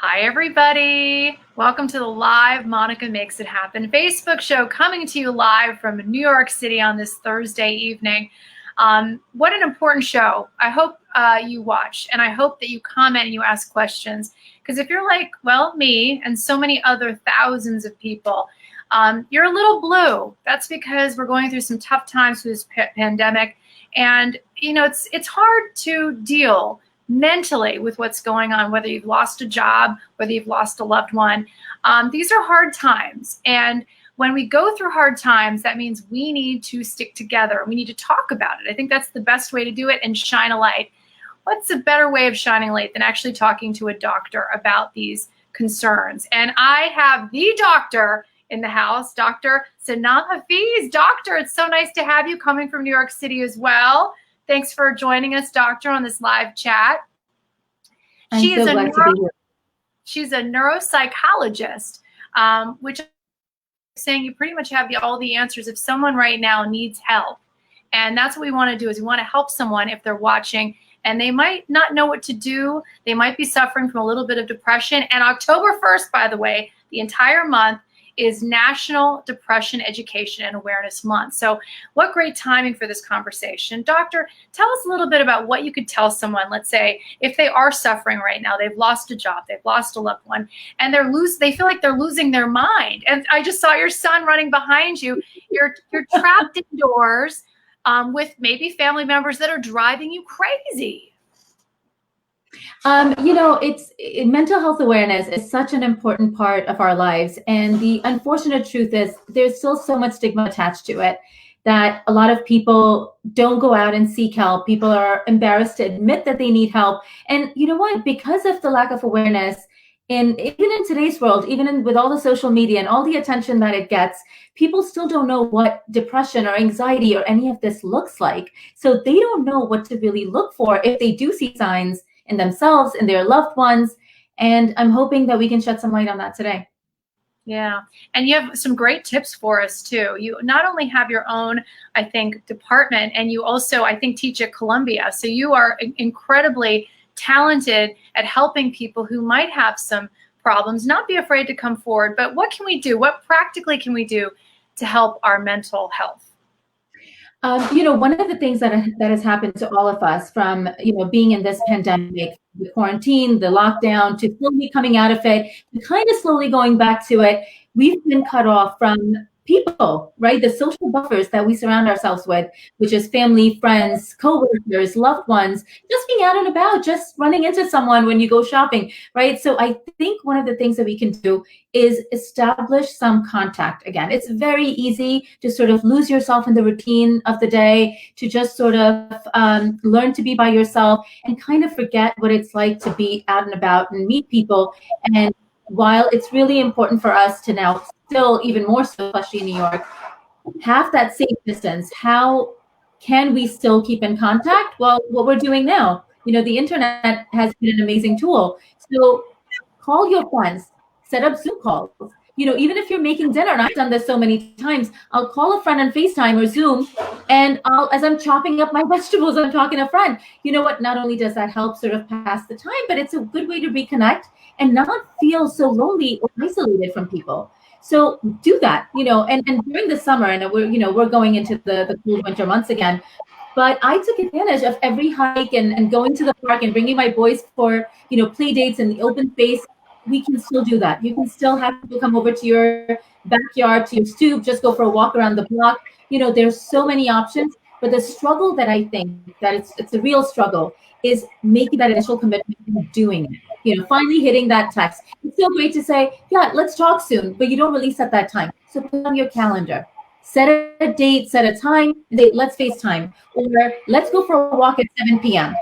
Hi, everybody. Welcome to the live Monica Makes It Happen Facebook show, coming to you live from New York City on this Thursday evening. What an important show. I hope you watch, and I hope that you comment and you ask questions, because if you're like, well, me and so many other thousands of people, you're a little blue. That's because we're going through some tough times through this pandemic, and it's hard to deal mentally with what's going on, whether you've lost a job, whether you've lost a loved one. These are hard times. And when we go through hard times, that means we need to stick together. We need to talk about it. I think that's the best way to do it and shine a light. What's a better way of shining a light than actually talking to a doctor about these concerns? And I have the doctor in the house, Dr. Sanata Fees. Doctor, it's so nice to have you coming from New York City as well. Thanks for joining us, Doctor, on this live chat. She's a neuropsychologist, which is saying you pretty much have all the answers if someone right now needs help. And that's what we want to do, is we want to help someone if they're watching and they might not know what to do. They might be suffering from a little bit of depression. And October 1st, by the way, the entire month, is National Depression Education and Awareness Month. So what great timing for this conversation. Doctor, tell us a little bit about what you could tell someone, let's say, if they are suffering right now, they've lost a job, they've lost a loved one, and they feel like they're losing their mind. And I just saw your son running behind you. You're trapped indoors with maybe family members that are driving you crazy. Mental health awareness is such an important part of our lives. And the unfortunate truth is there's still so much stigma attached to it that a lot of people don't go out and seek help. People are embarrassed to admit that they need help. And you know what? Because of the lack of awareness, even in today's world, with all the social media and all the attention that it gets, people still don't know what depression or anxiety or any of this looks like. So they don't know what to really look for if they do see signs in themselves, in their loved ones. And I'm hoping that we can shed some light on that today. Yeah. And you have some great tips for us too. You not only have your own, I think, department, and you also, I think, teach at Columbia. So you are incredibly talented at helping people who might have some problems. Not be afraid to come forward. But what can we do? What practically can we do to help our mental health? One of the things that has happened to all of us from, being in this pandemic, the quarantine, the lockdown, to slowly coming out of it, to kind of slowly going back to it, we've been cut off from people, right? The social buffers that we surround ourselves with, which is family, friends, coworkers, loved ones, just being out and about, just running into someone when you go shopping, right? So I think one of the things that we can do is establish some contact again. It's very easy to sort of lose yourself in the routine of the day, to just sort of learn to be by yourself and kind of forget what it's like to be out and about and meet people. And while it's really important for us to now, still even more so, especially in New York, have that safe distance, how can we still keep in contact? Well, what we're doing now, the internet has been an amazing tool. So call your friends, set up Zoom calls. Even if you're making dinner, and I've done this so many times, I'll call a friend on FaceTime or Zoom, and as I'm chopping up my vegetables, I'm talking to a friend. You know what? Not only does that help sort of pass the time, but it's a good way to reconnect and not feel so lonely or isolated from people. So do that, and during the summer, and we're going into the cool winter months again, but I took advantage of every hike and going to the park and bringing my boys for, play dates in the open space. We can still do that. You can still have people come over to your backyard, to your stoop, just go for a walk around the block. There's so many options, but the struggle that I think that it's a real struggle is making that initial commitment and doing it. Finally hitting that text. It's so great to say, yeah, let's talk soon, but you don't really set that time. So put on your calendar, set a date, set a time, let's FaceTime, or let's go for a walk at 7 p.m.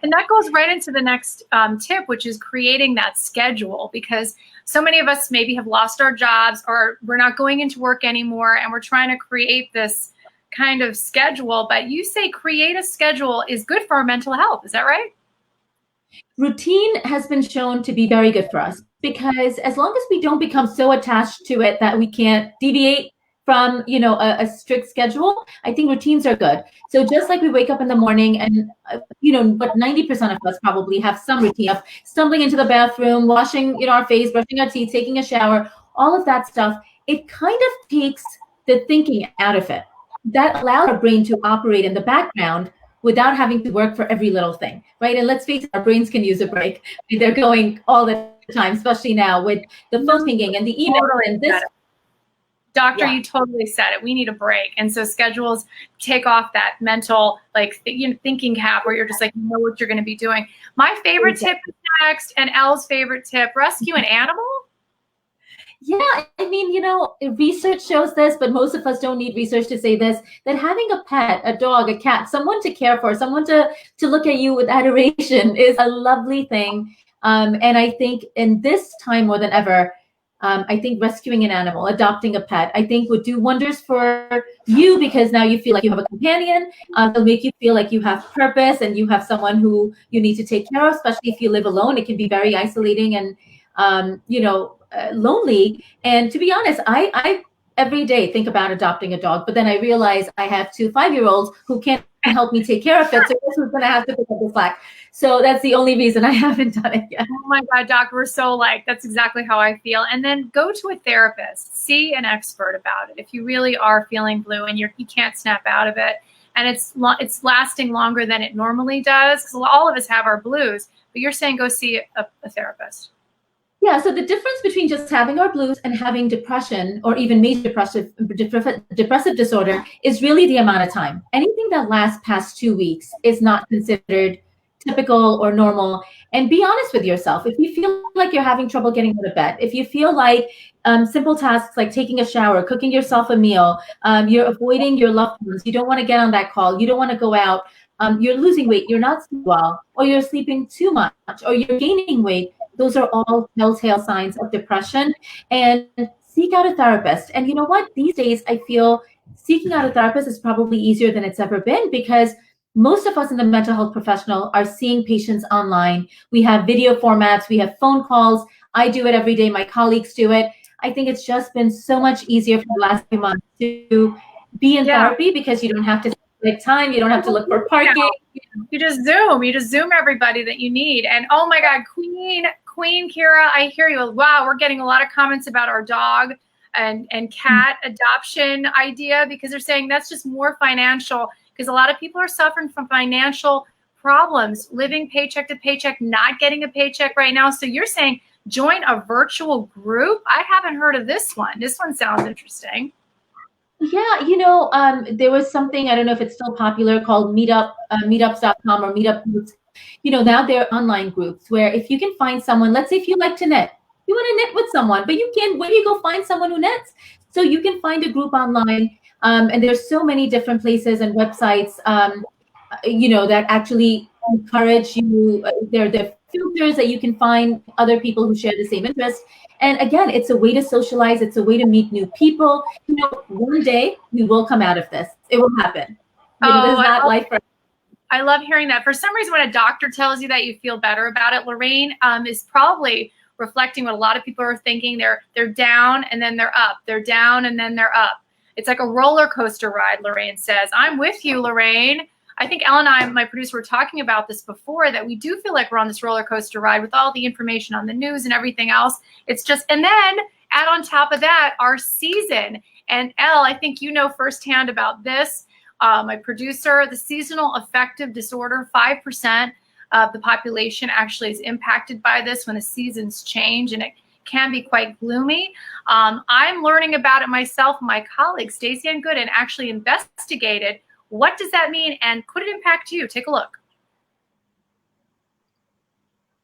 And that goes right into the next tip, which is creating that schedule, because so many of us maybe have lost our jobs or we're not going into work anymore, and we're trying to create this kind of schedule. But you say create a schedule is good for our mental health. Is that right? Routine has been shown to be very good for us, because as long as we don't become so attached to it that we can't deviate, from, a strict schedule, I think routines are good. So just like we wake up in the morning and, but 90% of us probably have some routine of stumbling into the bathroom, washing, our face, brushing our teeth, taking a shower, all of that stuff. It kind of takes the thinking out of it. That allows our brain to operate in the background without having to work for every little thing, right? And let's face it, our brains can use a break. They're going all the time, especially now with the phone pinging and the email and this. Doctor, you totally said it. We need a break. And so schedules take off that mental, thinking cap where you're just like, you know what you're going to be doing. My favorite tip is next, and Elle's favorite tip, rescue an animal. Yeah, I mean, research shows this, but most of us don't need research to say this, that having a pet, a dog, a cat, someone to care for, someone to look at you with adoration is a lovely thing. And I think in this time more than ever, I think rescuing an animal, adopting a pet, I think would do wonders for you, because now you feel like you have a companion. It'll make you feel like you have purpose and you have someone who you need to take care of, especially if you live alone. It can be very isolating and, lonely. And to be honest, I every day think about adopting a dog, but then I realize I have 2 5-year-olds who can't help me take care of it. So this is going to have to pick up the slack. So that's the only reason I haven't done it yet. Oh my God, Doc, we're so alike. That's exactly how I feel. And then go to a therapist, see an expert about it. If you really are feeling blue and you can't snap out of it, and it's lasting longer than it normally does, because all of us have our blues, but you're saying go see a therapist. Yeah, so the difference between just having our blues and having depression or even major depressive disorder is really the amount of time. Anything that lasts past 2 weeks is not considered typical or normal. And be honest with yourself. If you feel like you're having trouble getting out of bed, if you feel like simple tasks like taking a shower, cooking yourself a meal, you're avoiding your loved ones, you don't want to get on that call, you don't want to go out, you're losing weight, you're not sleeping well, or you're sleeping too much, or you're gaining weight, those are all telltale signs of depression, and seek out a therapist. And you know what? These days, I feel seeking out a therapist is probably easier than it's ever been, because most of us in the mental health professional are seeing patients online. We have video formats, we have phone calls. I do it every day. My colleagues do it. I think it's just been so much easier for the last few months to be in therapy, because you don't have to take time. You don't have to look for parking. You just Zoom everybody that you need. And oh my God, Queen Kira, I hear you. Wow, we're getting a lot of comments about our dog and cat adoption idea, because they're saying that's just more financial, because a lot of people are suffering from financial problems, living paycheck to paycheck, not getting a paycheck right now. So you're saying join a virtual group? I haven't heard of this one. This one sounds interesting. Yeah, there was something, I don't know if it's still popular, called meetups.com or meetup groups. Now there are online groups where if you can find someone, let's say if you like to knit, you want to knit with someone, but where do you go find someone who knits? So you can find a group online, and there's so many different places and websites, that actually encourage you. There are filters that you can find other people who share the same interests. And again, it's a way to socialize. It's a way to meet new people. One day we will come out of this. It will happen. This is not life forever. I love hearing that. For some reason, when a doctor tells you that, you feel better about it. Lorraine is probably reflecting what a lot of people are thinking. They're down and then they're up. They're down and then they're up. It's like a roller coaster ride, Lorraine says. I'm with you, Lorraine. I think Elle and I, my producer, were talking about this before, that we do feel like we're on this roller coaster ride with all the information on the news and everything else. It's just, and then add on top of that our season. And Elle, I think you know firsthand about this. My producer, the seasonal affective disorder, 5% of the population actually is impacted by this when the seasons change, and it can be quite gloomy. I'm learning about it myself. My colleague, Stacey and Gooden, actually investigated what does that mean and could it impact you? Take a look.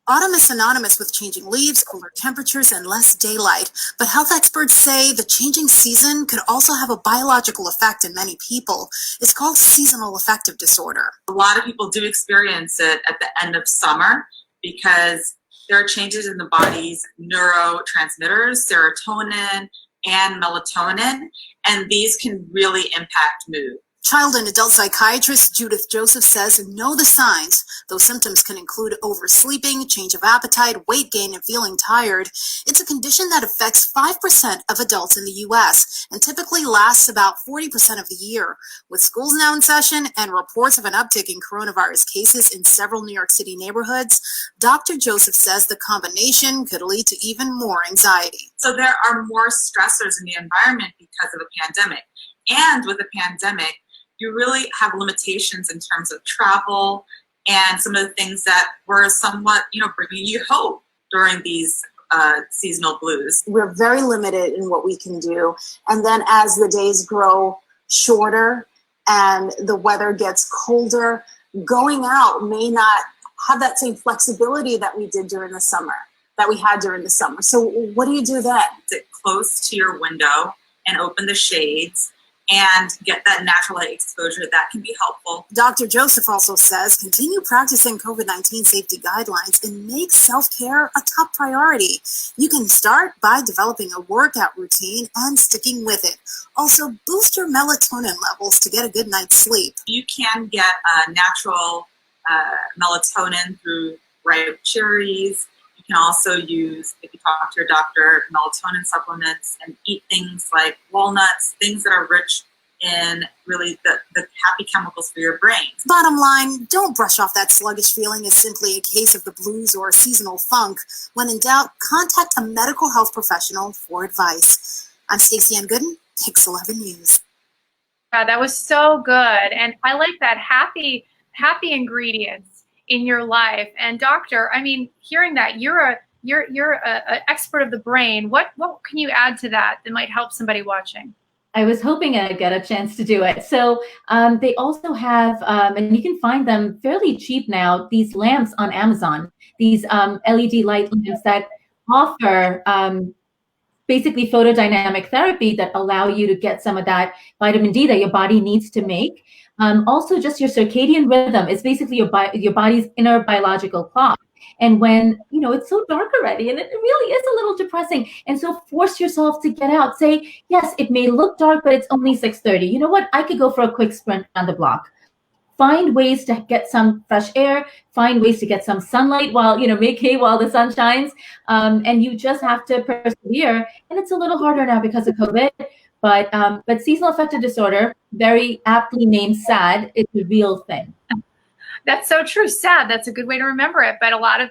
Autumn is synonymous with changing leaves, cooler temperatures, and less daylight. But health experts say the changing season could also have a biological effect in many people. It's called seasonal affective disorder. A lot of people do experience it at the end of summer because there are changes in the body's neurotransmitters, serotonin and melatonin, and these can really impact mood. Child and adult psychiatrist Judith Joseph says know the signs. Those symptoms can include oversleeping, change of appetite, weight gain, and feeling tired. It's a condition that affects 5% of adults in the U.S. and typically lasts about 40% of the year. With schools now in session and reports of an uptick in coronavirus cases in several New York City neighborhoods, Dr. Joseph says the combination could lead to even more anxiety. So there are more stressors in the environment because of a pandemic. And with a pandemic, you really have limitations in terms of travel and some of the things that were somewhat, bringing you hope during these seasonal blues. We're very limited in what we can do. And then as the days grow shorter and the weather gets colder, going out may not have that same flexibility that we did during the summer, that we had during the summer. So what do you do then? Sit close to your window and open the shades and get that natural light exposure. That can be helpful. Dr. Joseph also says continue practicing COVID-19 safety guidelines and make self-care a top priority. You can start by developing a workout routine and sticking with it. Also, boost your melatonin levels to get a good night's sleep. You can get natural melatonin through ripe cherries. You can also use, if you talk to your doctor, melatonin supplements and eat things like walnuts, things that are rich in really the happy chemicals for your brain. Bottom line, don't brush off that sluggish feeling as simply a case of the blues or seasonal funk. When in doubt, contact a medical health professional for advice. I'm Stacey Ann Gooden, Pix 11 News. That was so good. And I like that happy ingredients in your life. And doctor, I mean, hearing that you're an expert of the brain, what can you add to that might help somebody watching? I was hoping I'd get a chance to do it. So they also have, and you can find them fairly cheap now, these lamps on Amazon, these LED light lamps that offer basically photodynamic therapy that allow you to get some of that vitamin D that your body needs to make. Also, just your circadian rhythm is basically your body's inner biological clock. And when, it's so dark already and it really is a little depressing. And so force yourself to get out. Say, yes, it may look dark, but it's only 6:30. You know what? I could go for a quick sprint on the block. Find ways to get some fresh air, find ways to get some sunlight while, make hay while the sun shines. And you just have to persevere. And it's a little harder now because of COVID. But seasonal affective disorder, very aptly named SAD, it's a real thing. That's so true. SAD, that's a good way to remember it. But a lot of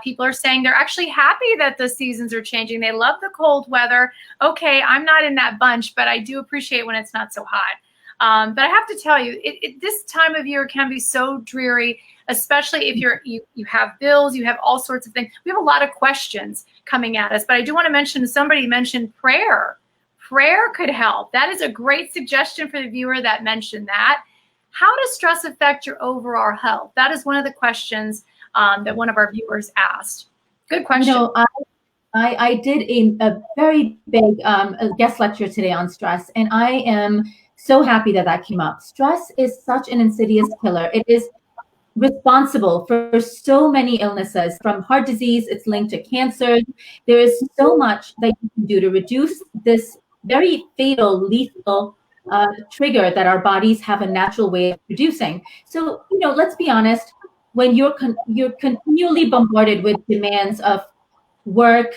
people are saying they're actually happy that the seasons are changing. They love the cold weather. Okay, I'm not in that bunch, but I do appreciate when it's not so hot. But I have to tell you, this time of year can be so dreary, especially if you have bills, you have all sorts of things. We have a lot of questions coming at us, but I do want to mention, somebody mentioned prayer. Prayer could help. That is a great suggestion for the viewer that mentioned that. How does stress affect your overall health? That is one of the questions that one of our viewers asked. Good question. I did a very big guest lecture today on stress, and I am so happy that came up. Stress is such an insidious killer. It is responsible for so many illnesses, from heart disease, it's linked to cancer. There is so much that you can do to reduce this very fatal, lethal trigger that our bodies have a natural way of producing. So, let's be honest, when you're continually bombarded with demands of work,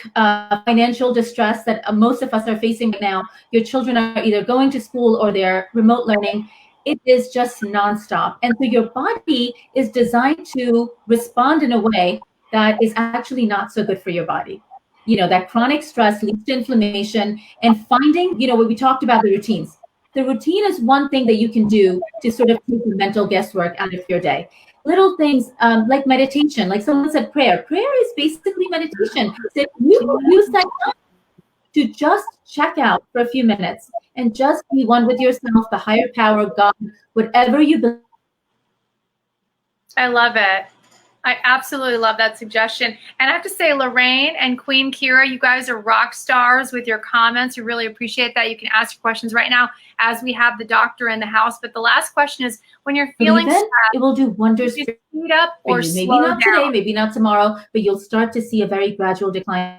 financial distress that most of us are facing right now, your children are either going to school or they're remote learning, it is just nonstop. And so your body is designed to respond in a way that is actually not so good for your body. That chronic stress leads to inflammation, and finding, what we talked about, the routines. The routine is one thing that you can do to sort of take the mental guesswork out of your day. Little things like meditation, like someone said prayer. Prayer is basically meditation. So you use that time to just check out for a few minutes and just be one with yourself, the higher power, God, whatever you believe. I love it. I absolutely love that suggestion. And I have to say, Lorraine and Queen Kira, you guys are rock stars with your comments. We really appreciate that. You can ask your questions right now as we have the doctor in the house. But the last question is, when you're feeling sad, it will do wonders speed up or maybe slow not down. Today, maybe not tomorrow, but you'll start to see a very gradual decline.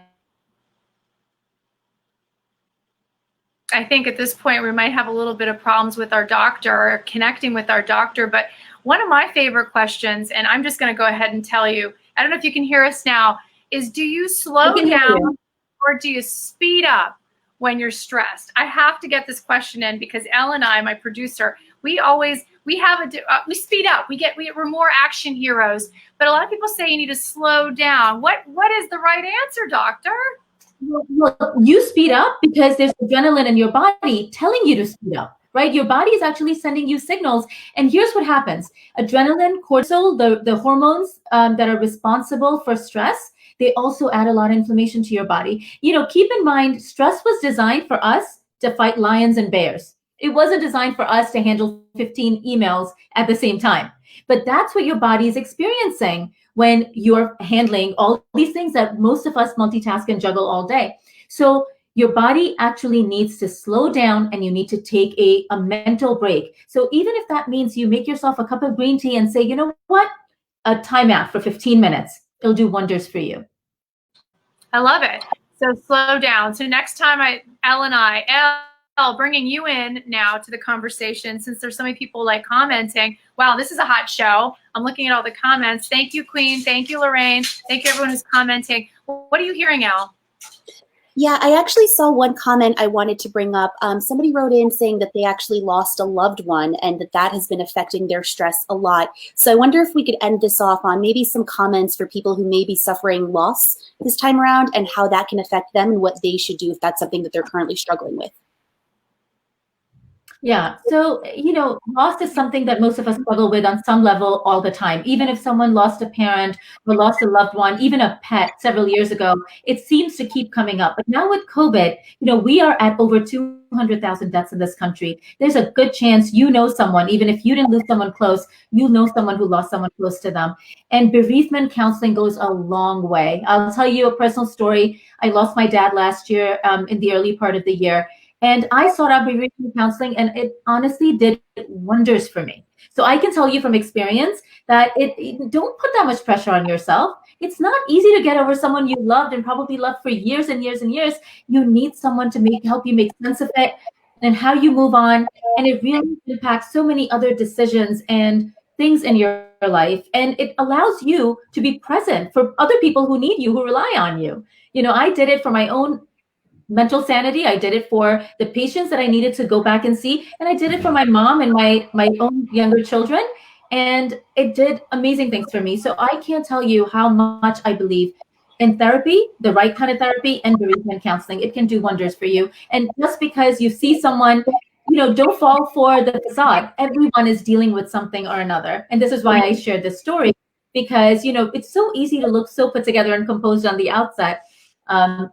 I think at this point we might have a little bit of problems with our doctor or connecting with our doctor. But one of my favorite questions, and I'm just going to go ahead and tell you, I don't know if you can hear us now, is do you slow down or do you speed up when you're stressed? I have to get this question in because Elle and I, my producer, we speed up. We're more action heroes. But a lot of people say you need to slow down. What is the right answer, doctor? Well, you speed up because there's adrenaline in your body telling you to speed up, right? Your body is actually sending you signals. And here's what happens. Adrenaline, cortisol, the hormones that are responsible for stress, they also add a lot of inflammation to your body. Keep in mind, stress was designed for us to fight lions and bears. It wasn't designed for us to handle 15 emails at the same time. But that's what your body is experiencing when you're handling all these things that most of us multitask and juggle all day. So your body actually needs to slow down and you need to take a mental break. So even if that means you make yourself a cup of green tea and say, you know what, a timeout for 15 minutes, it'll do wonders for you. I love it. So slow down. So next time Elle, bringing you in now to the conversation, since there's so many people like commenting, wow, this is a hot show. I'm looking at all the comments. Thank you, Queen. Thank you, Lorraine. Thank you, everyone who's commenting. What are you hearing, Elle? Yeah, I actually saw one comment I wanted to bring up. Somebody wrote in saying that they actually lost a loved one and that has been affecting their stress a lot. So I wonder if we could end this off on maybe some comments for people who may be suffering loss this time around and how that can affect them and what they should do if that's something that they're currently struggling with. Yeah. So, loss is something that most of us struggle with on some level all the time. Even if someone lost a parent or lost a loved one, even a pet several years ago, it seems to keep coming up. But now with COVID, we are at over 200,000 deaths in this country. There's a good chance you know someone, even if you didn't lose someone close, you know someone who lost someone close to them. And bereavement counseling goes a long way. I'll tell you a personal story. I lost my dad last year in the early part of the year. And I sought out bereavement counseling, and it honestly did wonders for me. So I can tell you from experience that don't put that much pressure on yourself. It's not easy to get over someone you loved and probably loved for years and years and years. You need someone to help you make sense of it and how you move on. And it really impacts so many other decisions and things in your life. And it allows you to be present for other people who need you, who rely on you. I did it for my own mental sanity. I did it for the patients that I needed to go back and see. And I did it for my mom and my own younger children. And it did amazing things for me. So I can't tell you how much I believe in therapy, the right kind of therapy, and bereavement counseling. It can do wonders for you. And just because you see someone, don't fall for the facade. Everyone is dealing with something or another. And this is why I shared this story, because, it's so easy to look so put together and composed on the outside.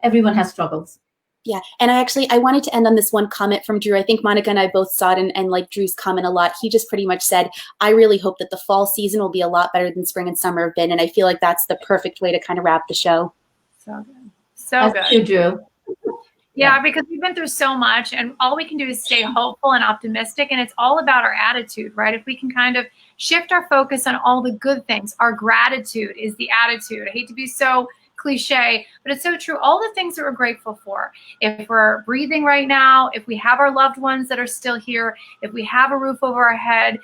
Everyone has struggles. Yeah, and I wanted to end on this one comment from Drew. I think Monica and I both saw it and like Drew's comment a lot. He just pretty much said, I really hope that the fall season will be a lot better than spring and summer have been. And I feel like that's the perfect way to kind of wrap the show. So good. So That's good. true, Drew. Yeah, because we've been through so much and all we can do is stay hopeful and optimistic. And it's all about our attitude, right? If we can kind of shift our focus on all the good things, our gratitude is the attitude. I hate to be so cliche, but it's so true. All the things that we're grateful for. If we're breathing right now, if we have our loved ones that are still here, if we have a roof over our head,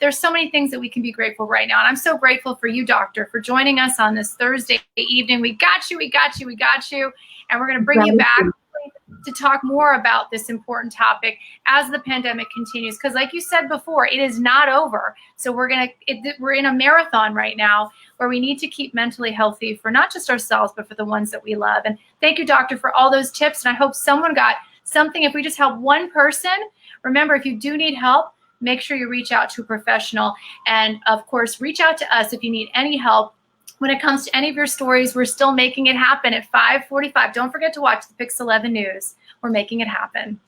there's so many things that we can be grateful right now. And I'm so grateful for you, doctor, for joining us on this Thursday evening. We got you. And we're going to bring you back to talk more about this important topic as the pandemic continues. Because like you said before, it is not over. So we're in a marathon right now where we need to keep mentally healthy for not just ourselves, but for the ones that we love. And thank you, doctor, for all those tips. And I hope someone got something. If we just help one person, remember, if you do need help, make sure you reach out to a professional. And of course, reach out to us if you need any help. When it comes to any of your stories, we're still making it happen at 5:45. Don't forget to watch the Pix 11 News. We're making it happen.